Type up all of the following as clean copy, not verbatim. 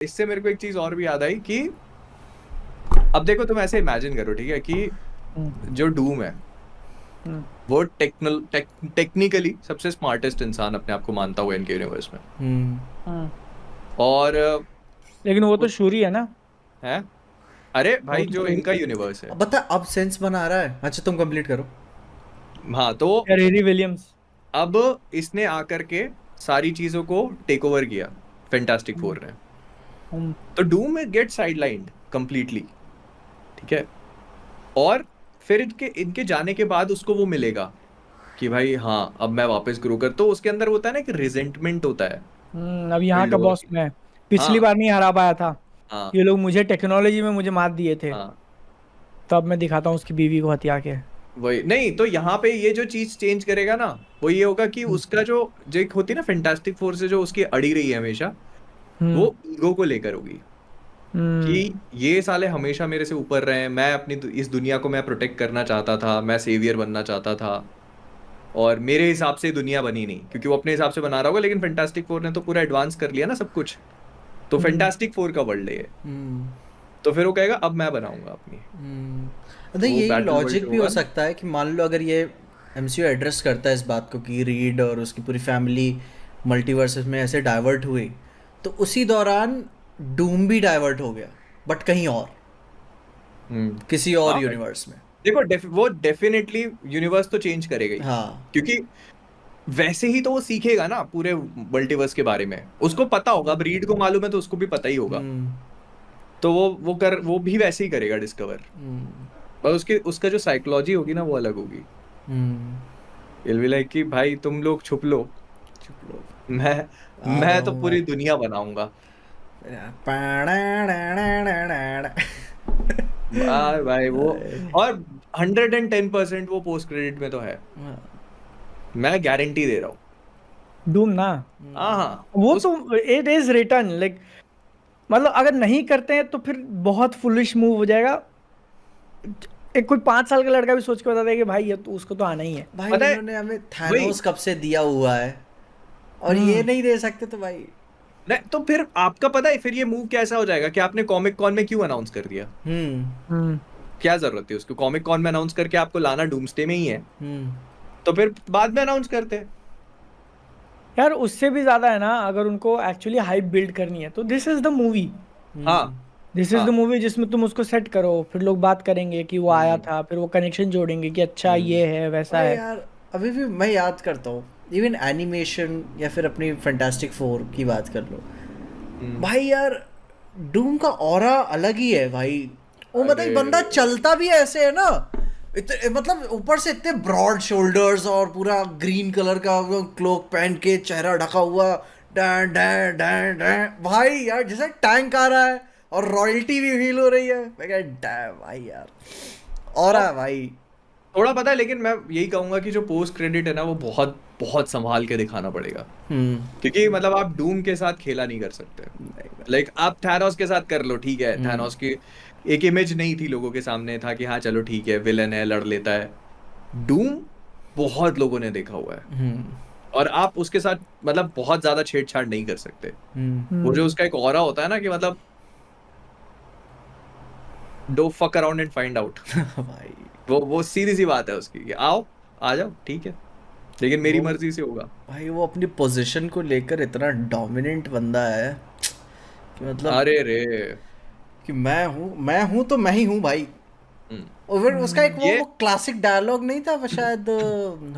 इससे मेरे को एक चीज और भी याद आई कि अब देखो तुम ऐसे इमेजिन करो, ठीक है, कि जो डूम है वो टेक्निकली सबसे स्मार्टेस्ट इंसान अपने आप को मानता हुआ इनके यूनिवर्स में। और लेकिन वो तो उस शूरी है ना। है, अरे वो भाई तो जो शूरी इनका यूनिवर्स है। अब बता, अब सेंस बना रहा है। अच्छा तुम कंप्लीट करो। हाँ तो है, रेरी विलियम्स। अब इसने आकर के सारी चीजों को टेक ओवर किया, फैंटास्टिक फोर ने। हम तो डूम गेट साइडलाइंड कंप्लीटली, ठीक है। और फिर इनके इनके जाने के बाद उसको वो मिलेगा कि भाई हाँ अब मैं वापस ग्रो कर, तो उसके अंदर होता है ना कि रिजेंटमेंट होता है अब यहाँ फील्ड का ओवर बॉस की। मैं पिछली हाँ बार नहीं हरा पाया था। हाँ ये लोग मुझे टेक्नोलॉजी में मुझे मात दिए थे। हाँ, तो अब मैं दिखाता हूँ उसकी बीवी को हत्या के। वही नहीं, तो यहाँ पे ये जो चीज चेंज करेगा ना, वो ये होगा कि हम्म उसका जो एक होती है ना फैंटास्टिक फोर से जो उसकी अड़ी रही है हमेशा, हम्म वो ईगो को लेकर होगी हम्म, कि ये साले हमेशा मेरे से ऊपर रहे हैं, मैं अपनी इस दुनिया को मैं प्रोटेक्ट करना चाहता था, मैं सेवियर बनना चाहता था, और मेरे हिसाब से दुनिया बनी नहीं, क्योंकि वो अपने हिसाब से बना रहा होगा, लेकिन फैंटास्टिक फोर ने तो पूरा एडवांस कर लिया ना सब कुछ। तो हम्म, फैंटास्टिक फोर का वर्ल्ड है ये। हम्म तो फिर वो कहेगा अब मैं बनाऊंगा अपनी, अरे वो यही बैटल वर्ल्ड लॉजिक भी हो होगा। सकता है कि मान लो अगर ये एमसीयू एड्रेस करता है इस बात को कि रीड और उसकी पूरी फैमिली मल्टीवर्सेस में ऐसे डाइवर्ट हुई, तो उसी दौरान डूम भी डाइवर्ट हो गया, बट कहीं और, किसी और हाँ भाई, यूनिवर्स में। देखो वो डेफिनेटली यूनिवर्स तो चेंज करेगा ही, हाँ। क्योंकि वैसे ही तो वो सीखेगा ना पूरे मल्टीवर्स के बारे में, उसको पता होगा, अब रीड को मालूम है तो उसको भी पता ही होगा। हम्म तो वो भी वैसे ही करेगा डिस्कवर, पर उसके उसका जो साइकोलॉजी होगी ना वो अलग होगी। हम्म इल बी लाइक कि भाई तुम लोग छुप लो, चुप लो, मैं आ रहा मैं तो हूँ मैं। पूरी दुनिया बनाऊंगा। भाई भाई वो, और 110% वो पोस्ट क्रेडिट में तो है, मैं गारंटी दे रहा हूँ। डूम ना। हाँ हाँ वो उस तो इट इज रिटर्न लाइक, मतलब अगर नहीं करते हैं तो फिर बहुत फुलिश मूव हो जाएगा। एक कोई 5 साल का लड़का भी सोच के बताता है कि भाई ये तो उसको तो आना ही है। भाई पता है, उन्होंने हमें वही थैनोस कब से दिया हुआ है, और ये हम्म नहीं दे सकते तो भाई। नहीं, तो फिर आपका पता है फिर ये मूव कैसा हो जाएगा कि आपने कॉमिक कॉन में क्यों अनाउंस कर दिया, हम्म हम्म क्या जरूरत है उसको कॉमिक कॉन में अनाउंस करके आपको लाना डूम्सडे में ही है, हम्म तो फिर बाद में अनाउंस करते हैं। यार उससे भी ज्यादा है ना, अगर उनको एक्चुअली हाइप बिल्ड करनी है तो दिस इज द मूवी। हाँ दिस इज द हाँ मूवी जिसमें तुम उसको सेट करो, फिर लोग बात करेंगे कि वो आया हम्म था, फिर वो कनेक्शन जोड़ेंगे कि अच्छा हम्म। ये है वैसा अरे है। यार, अभी भी मैं याद करता हूँ, इवन एनिमेशन या फिर अपनी फैंटास्टिक फोर की बात कर लो, हम्म, भाई यार डूम का ऑरा अलग ही है भाई। वो मतलब बंदा अरे चलता भी ऐसे है ना, मतलब ऊपर से इतने ब्रॉड शोल्डर्स और पूरा ग्रीन कलर का क्लोक पहन के चेहरा ढका हुआ, डैं डैं डैं डैं, भाई यार जैसे टैंक आ रहा है और रॉयल्टी भी फील हो रही है। मैं कह डैं भाई यार, ऑरा अब है भाई। थोड़ा पता है, लेकिन मैं यही कहूंगा कि जो पोस्ट क्रेडिट है ना वो बहुत बहुत संभाल के दिखाना पड़ेगा, हम्म क्योंकि मतलब आप डूम के साथ खेला नहीं कर सकते। लाइक आप थैनोस के साथ कर लो, ठीक है, हम्म थैनोस की एक इमेज नहीं थी लोगों के सामने, था कि हाँ चलो ठीक है विलन है लड़ लेता है। डूम बहुत लोगों ने देखा हुआ है, हम्म और आप उसके साथ मतलब बहुत ज्यादा छेड़छाड़ नहीं कर सकते। वो जो हम्म उसका एक ऑरा होता है ना कि मतलब do fuck around and find out, भाई वो सीधी सी बात है उसकी कि आओ आ जाओ ठीक है, लेकिन मेरी वो मर्जी से होगा। भाई वो अपनी पोजीशन को लेकर इतना डोमिनेंट बंदा है कि मतलब अरे रे, कि मैं हूँ तो मैं ही हूँ भाई। हम्म, और फिर उसका एक वो ये वो क्लासिक डायलॉग नहीं था वो शायद,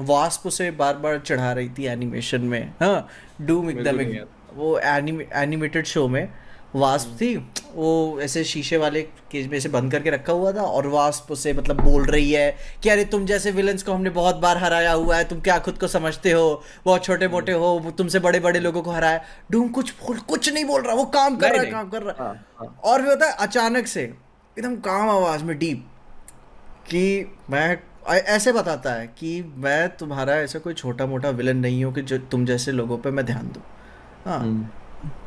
वास्प उसे बार बार चढ़ा रही थी एनिमेशन में, हाँ डूम मेरे को एकदम नहीं याद। वो एनिमेटेड शो में वास्प हम्म, थी, वो ऐसे शीशे वाले केज में से बंद करके रखा हुआ था, और वास्प उसे मतलब बोल रही है कि अरे तुम जैसे विलन्स को हमने बहुत बार हराया हुआ है, तुम क्या खुद को समझते हो, बहुत छोटे हम्म, मोटे हो, वो तुमसे बड़े बड़े लोगों को हराया। डूम कुछ नहीं बोल रहा, वो काम कर नहीं रहा है, नहीं, काम कर रहा हाँ है। हाँ, और भी होता है अचानक से एकदम काम आवाज में डीप कि मैं ऐसे बताता है कि मैं तुम्हारा ऐसा कोई छोटा मोटा विलन नहीं हूँ कि जो तुम जैसे लोगों पे मैं ध्यान दूँ। हाँ, हम्म,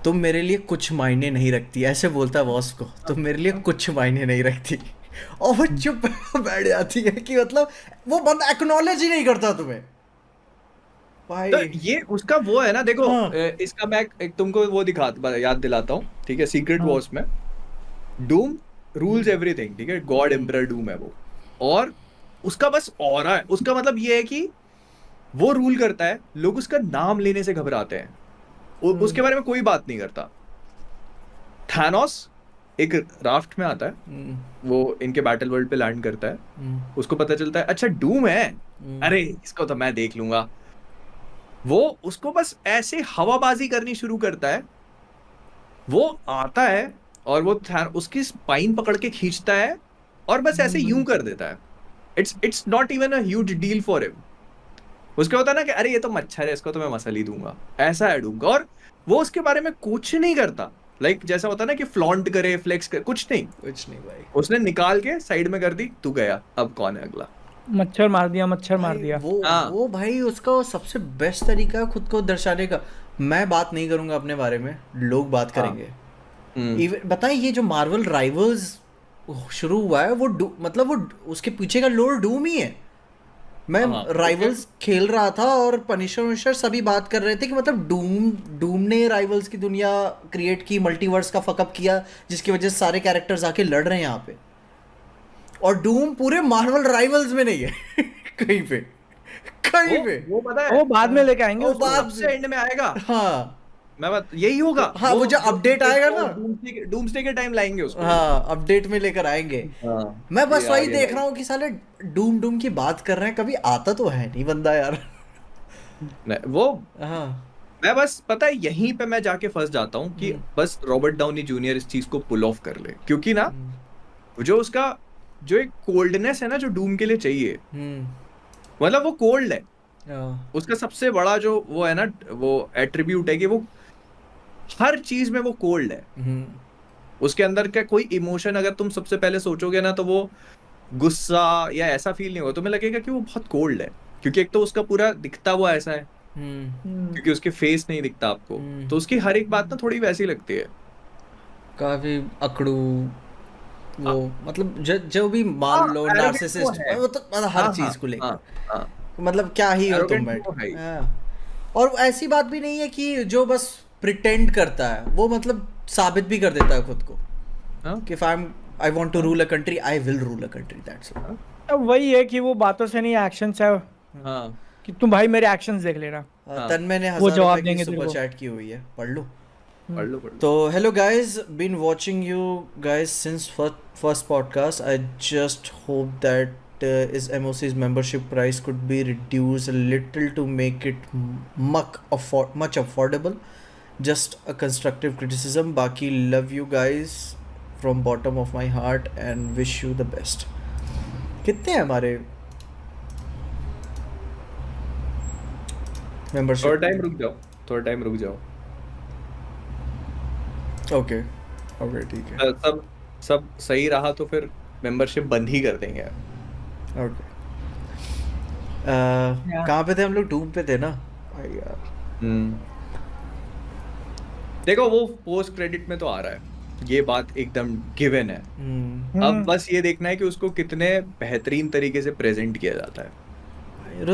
तुम मेरे लिए कुछ मायने नहीं रखती, ऐसे बोलता है बॉस को, तुम मेरे लिए कुछ मायने नहीं रखती। और वो चुप बैठ जाती है कि मतलब वो बंदा एक्नॉलेज ही नहीं करता तुम्हें। भाई तो ये उसका वो है ना, देखो हाँ। इसका मैं एक तुमको वो याद दिलाता हूँ, ठीक है। सीक्रेट हाँ। वॉर्स में डूम रूल्स एवरीथिंग, ठीक है। गॉड एम्परर डूम है वो, और उसका बस ऑरा है। उसका मतलब ये है कि वो रूल करता है, लोग उसका नाम लेने से घबराते हैं, उसके बारे में कोई बात नहीं करता। थानोस एक राफ्ट में आता है, वो इनके बैटल वर्ल्ड पे लैंड करता है, उसको पता चलता है अच्छा डूम है, अरे इसको तो मैं देख लूंगा। वो उसको बस ऐसे हवाबाजी करनी शुरू करता है, वो आता है और वो उसकी स्पाइन पकड़ के खींचता है और बस ऐसे यूं कर देता है। It's not even a huge deal for him. उसके होता है ना कि अरे ये तो मच्छर है, इसको तो मैं मसल ही दूंगा, ऐसा है डूम का। और वो उसके बारे में कुछ नहीं करता, जैसा होता है ना कि फ्लॉन्ट करे, फ्लेक्स करे, कुछ नहीं भाई। उसने निकाल के साइड में कर दी, तू गया, अब कौन है अगला। मच्छर मार दिया, मच्छर मार भाई दिया। वो भाई उसका सबसे बेस्ट तरीका है खुद को दर्शाने का। मैं बात नहीं करूंगा अपने बारे में, लोग बात करेंगे। इवन बताएं, ये जो मार्वल राइवल्स शुरू हुआ है वो मतलब वो उसके पीछे का लोर डूम ही है। मैं राइवल्स खेल रहा था और पनिशर सभी बात कर रहे थे कि मतलब डूम ने राइवल्स की दुनिया क्रिएट की, मल्टीवर्स का फकअप किया, जिसकी वजह से सारे कैरेक्टर्स आके लड़ रहे हैं यहाँ पे। और डूम पूरे मार्वल राइवल्स में नहीं है कहीं पे वो पता है, वो बाद में लेके आएंगे, वो उसको बाद सबसे एंड में आएगा। हाँ मैं बात यही होगा। हाँ, वो जो अपडेट आएगा ना, डूम्सडे के टाइम लाएंगे उसको। हाँ अपडेट में लेकर आएंगे। मैं बस वही देख रहा हूँ कि साले डूम की बात कर रहे हैं, कभी आता तो है नहीं बंदा यार। वो हाँ मैं बस पता है यहीं पे मैं जाके फंस जाता हूँ कि बस रॉबर्ट डाउनी जूनियर इस चीज को पुल ऑफ कर ले, क्योंकि ना जो उसका जो एक कोल्डनेस है ना जो डूम के लिए चाहिए, मतलब वो कोल्ड है। उसका सबसे बड़ा जो वो है ना, वो एट्रीब्यूट है कि वो हर चीज में वो कोल्ड है। उसके अंदर का कोई इमोशन अगर तुम सबसे पहले सोचोगे ना, तो वो गुस्सा या ऐसा फील नहीं होगा, तुम्हें लगेगा कि वो बहुत कोल्ड है, क्योंकि एक तो उसका पूरा दिखता हुआ ऐसा है, क्योंकि उसके फेस नहीं दिखता आपको, तो उसकी हर एक बात ना थोड़ी वैसी लगती है, काफी अकड़ू। वो मतलब जो भी मान लो नार्सिसिस्ट, वो तो मतलब हर चीज को लेकर मतलब क्या ही हो तुम बैठ। और ऐसी बात भी नहीं है कि जो बस प्रिटेंड करता है, वो मतलब साबित भी कर देता है खुद को कि I want to rule a country, I will rule a country, that's it. वही है कि वो बातों से नहीं, एक्शंस है। कि तुम भाई मेरे एक्शंस देख लेना। तन्मय ने वो 1000 जवाब रुपए की देंगे सुपर चैट की हुई है, पढ़ लो। पढ़ तो hello guys, been watching you guys since first podcast. I just hope that his MOC's membership price could be reduced a little to make it much affordable. Just a constructive criticism. Baki, love you guys from bottom of my heart and wish you the best. कितने हैं हमारे membership? थोड़ा time रुक जाओ। Okay ठीक है। सब सही रहा तो फिर मेंबरशिप बंद ही कर देंगे। ओके कहाँ पे थे हम लोग? डूम पे थे ना भाई यार। देखो वो पोस्ट क्रेडिट में तो आ रहा है, ये बात एकदम गिवन है। अब बस ये देखना है कि उसको कितने बेहतरीन तरीके से प्रेजेंट किया जाता है।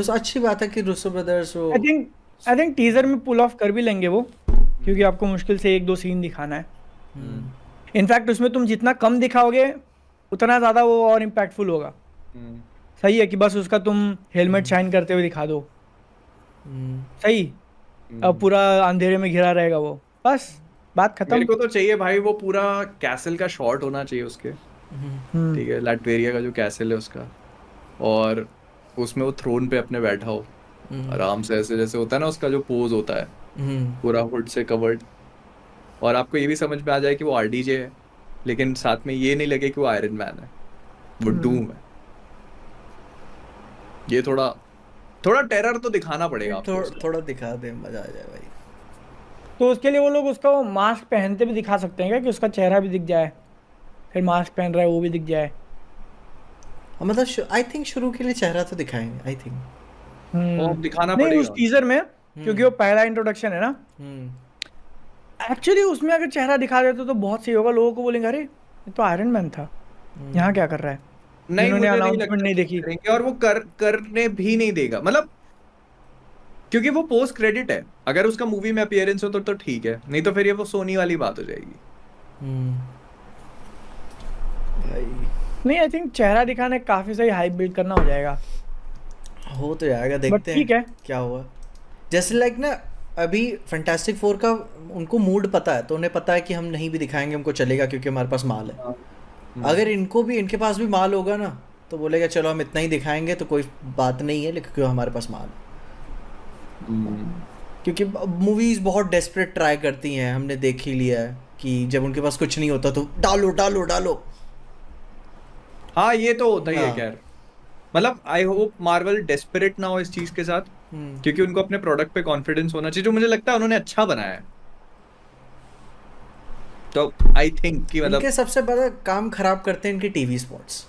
अच्छी बात है कि रूसो ब्रदर्स वो आई थिंक टीजर में पुल ऑफ कर भी लेंगे वो, क्योंकि आपको मुश्किल से 1-2 सीन दिखाना है। इनफैक्ट उसमें तुम जितना कम दिखाओगे उतना ज्यादा वो और इम्पैक्टफुल होगा। सही है कि बस उसका तुम हेलमेट शाइन करते हुए दिखा दो, सही। अब पूरा अंधेरे में घिरा रहेगा वो, बस बात खत्म। मेरे को तो चाहिए भाई वो पूरा कैसल का शॉट होना चाहिए उसके, ठीक है, लैटवेरिया का जो कैसल है उसका, और उसमें वो थ्रोन पे अपने बैठा हो आराम से, ऐसे जैसे होता है ना उसका जो पोज होता है पूरा हुड से कवर्ड, और आपको ये भी समझ में आ जाए कि वो आरडीजे है, लेकिन साथ में ये नहीं लगे कि वो आयरन मैन है, वो डूम है। ये थोड़ा टेरर तो दिखाना पड़ेगा आपको, थोड़ा दिखा दे, मजा आ जाए भाई। तो उसके लिए वो लोग उसका मास्क पहनते भी दिखा सकते हैं क्या, कि उसका चेहरा भी दिख जाए, फिर मास्क पहन रहा है वो भी दिख जाए। मतलब आई थिंक शुरू के लिए चेहरा तो दिखाएंगे, आई थिंक दिखाना नहीं पड़ेगा उस टीजर में, क्योंकि वो पहला इंट्रोडक्शन है ना। एक्चुअली उसमें अगर चेहरा दिखा देते तो बहुत सही होगा, लोगों को बोलेंगे अरे ये तो आयरन मैन था, यहाँ क्या कर रहा है। नहीं, मुझे अनाउंसमेंट नहीं देखी, और वो करने भी नहीं देगा। मतलब क्योंकि वो पोस्ट क्रेडिट है, अगर उसका मूवी में अपीयरेंस हो तो ठीक है, नहीं तो फिर ये वो सोनी वाली बात हो जाएगी। नहीं आई थिंक चेहरा दिखाने काफी सही हाइप बिल्ड करना हो जाएगा, हो तो जाएगा, देखते ठीक हैं है। क्या हुआ। जैसे लाइक ना अभी फैंटास्टिक फोर का उनको मूड पता है, तो उन्हें पता है कि हम नहीं भी दिखाएंगे हमको चलेगा क्योंकि हमारे पास माल है। अगर इनको भी इनके पास भी माल होगा ना तो बोलेगा चलो हम इतना ही दिखाएंगे तो कोई बात नहीं है, लेकिन क्यों हमारे पास माल है। क्योंकि मूवीज बहुत डेस्परेट ट्राई करती हैं, हमने देख ही लिया है कि जब उनके पास कुछ नहीं होता तो डालो डालो डालो। हाँ ये तो होता ही है हाँ। खैर, मतलब आई होप मार्वल डेस्परेट ना हो इस चीज के साथ, क्योंकि उनको अपने प्रोडक्ट पे कॉन्फिडेंस होना चाहिए, जो मुझे लगता है उन्होंने अच्छा बनाया है। तो आई थिंक कि मतलब इनके सबसे बड़ा काम खराब करते हैं इनके टीवी स्पॉट्स।